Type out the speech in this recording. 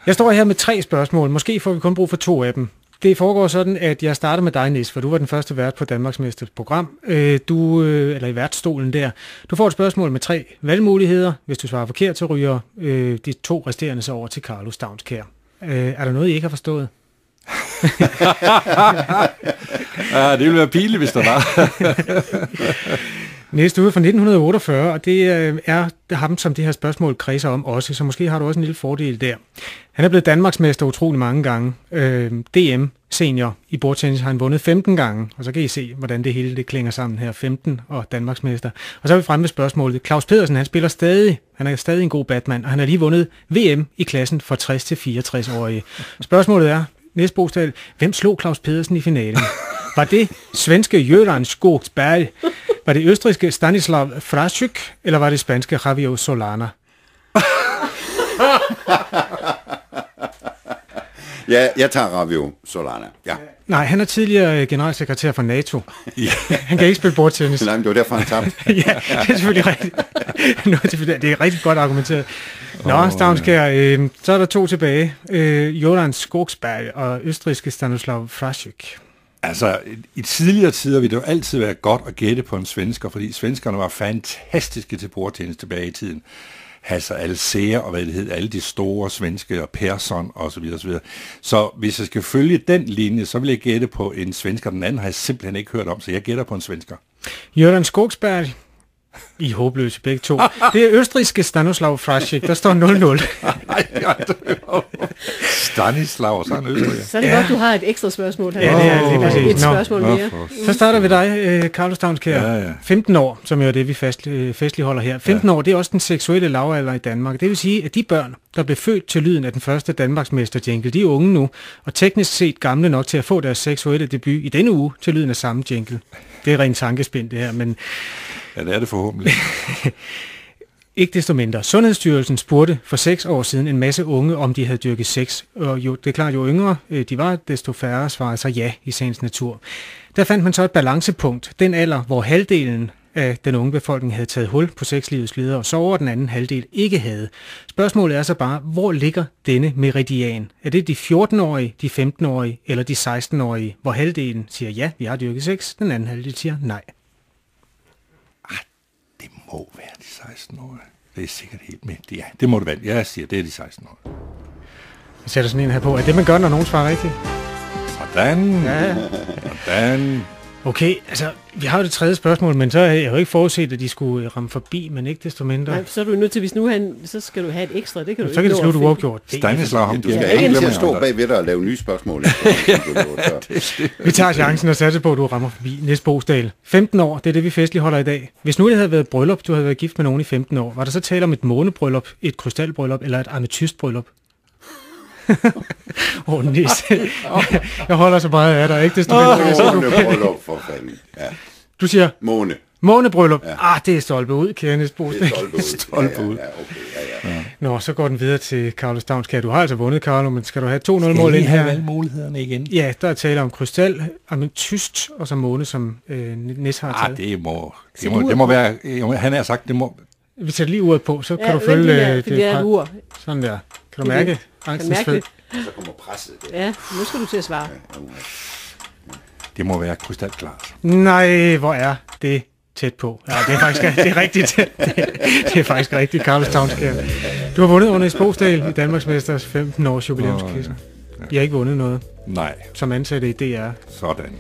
Jeg står her med 3 spørgsmål. Måske får vi kun brug for 2 af dem. Det foregår sådan, at jeg starter med dig, Nis, for du var den første vært på Danmarksmesters program. Eller i værtsstolen der. Du får et spørgsmål med 3 valgmuligheder. Hvis du svarer forkert, så ryger de 2 resterende så over til Carlo Stavnskær. Er der noget, I ikke har forstået? Det ville være pinligt, hvis der var. Næste ude fra 1948, og det er ham, som det her spørgsmål kredser om også, så måske har du også en lille fordel der. Han er blevet Danmarksmester utrolig mange gange. DM senior i bordtennis har han vundet 15 gange, og så kan I se, hvordan det hele det klinger sammen her. 15 og Danmarksmester. Og så er vi fremme ved spørgsmålet. Claus Pedersen, han spiller stadig. Han er stadig en god batman, og han har lige vundet VM i klassen for 60 til 64-årige. Spørgsmålet er, næste bogstav, hvem slog Claus Pedersen i finalen? Var det svenske Göran Skogsberg? Var det østrigske Stanislav Fraschuk? Eller var det spanske Javier Solana? Ja, jeg tager Javier Solana. Ja. Nej, han er tidligere generalsekretær for NATO. Han kan ikke spille bordtennis. Nej, men det var derfor, han tabte. Ja, det er selvfølgelig rigtigt. Det er rigtig godt argumenteret. Nå, Stavnskær, så er der 2 tilbage. Göran Skogsberg og østrigske Stanislav Fraschuk. Altså, i tidligere tider ville det jo altid være godt at gætte på en svensker, fordi svenskerne var fantastiske til bordtennis tilbage i tiden. Hasse Alcea og hvad det hed, alle de store svenske, og Persson og så videre, så videre. Så hvis jeg skal følge den linje, så vil jeg gætte på en svensker. Den anden har jeg simpelthen ikke hørt om, så jeg gætter på en svensker. Göran Skogsberg. I håbløse begge 2. Det er østrigske Stanislav Fraschuk. Der står 0-0. Stanislav, så er han østriger. Så er det godt, du har et ekstra spørgsmål her. Ja, det er lige præcis. Et spørgsmål mere. Så starter vi dig, Carlo Stavnskær. Ja. 15 år, som jo er det, vi festligholder her. 15 år, det er også den seksuelle lavalder i Danmark. Det vil sige, at de børn, der blev født til lyden af den første Danmarksmester-jingle, de er unge nu, og teknisk set gamle nok til at få deres seksuelle debut i denne uge til lyden af samme jingle. Det er rent tankespind, det her, men... Ja, det er det forhåbentlig. Ikke desto mindre. Sundhedsstyrelsen spurgte for 6 år siden en masse unge, om de havde dyrket sex. Og jo, det er klart, jo yngre de var, desto færre svarede sig ja i sagens natur. Der fandt man så et balancepunkt. Den alder, hvor halvdelen af den unge befolkning havde taget hul på sexlivets leder, og så over den anden halvdel ikke havde. Spørgsmålet er så bare, hvor ligger denne meridian? Er det de 14-årige, de 15-årige eller de 16-årige, hvor halvdelen siger ja, vi har dyrket sex, den anden halvdel siger nej? Det må være de 16-årige. Det er sikkert helt med. Ja, det må det være. Jeg siger, det er de 16-årige. Jeg sætter sådan en her på. Er det, man gør, når nogen svarer rigtigt? Sådan. Ja. Sådan. Okay, altså, vi har jo det 3. spørgsmål, men så har jeg jo ikke forudset, at de skulle ramme forbi, men ikke desto mindre. Nej, så er du nødt til, hvis nu så skal du have et ekstra, det kan du så ikke kan det slutte uafgjort. Stanislav, ham du skal ikke til at stå bagved dig og lave nye spørgsmål. Vi tager chancen og satser på, at du rammer forbi næste bogstav. 15 år, det er det, vi festligholder i dag. Hvis nu det havde været bryllup, du havde været gift med nogen i 15 år, var der så tale om et månebryllup, et krystalbryllup eller et ametystbryllup? Nis. Jeg holder så meget af dig, ikke? Månebryllup, for fanden. Ja. Du siger? Månebryllup. Ja. Det er stolpe ud, kære Nis Bostad. Det er stolpe ud. Ja. Nå, så går den videre til Carlo Stavnskær. Du har altså vundet, Carlo, men skal du have 2-0 mål ind her? Skal vi have valgmulighederne igen? Ja, der er tale om krystal, ametyst og så måne, som Nis har taget. Det må være... Han har sagt, det må... Vi sætter lige uret på, så kan du følge det er et ur. Sådan der. Kan du mærke angstens fed? Så kommer presset. Ja, nu skal du til at svare. Det må være krystalklart. Nej, hvor er det tæt på. Ja, det er faktisk det er rigtigt. Det er faktisk rigtigt, Carlo Stavnskær. Du har vundet under Esbogstad i Danmarksmesters 15 års jubilæumskvisten. Jeg har ikke vundet noget. Nej. Som ansatte i DR. Sådan.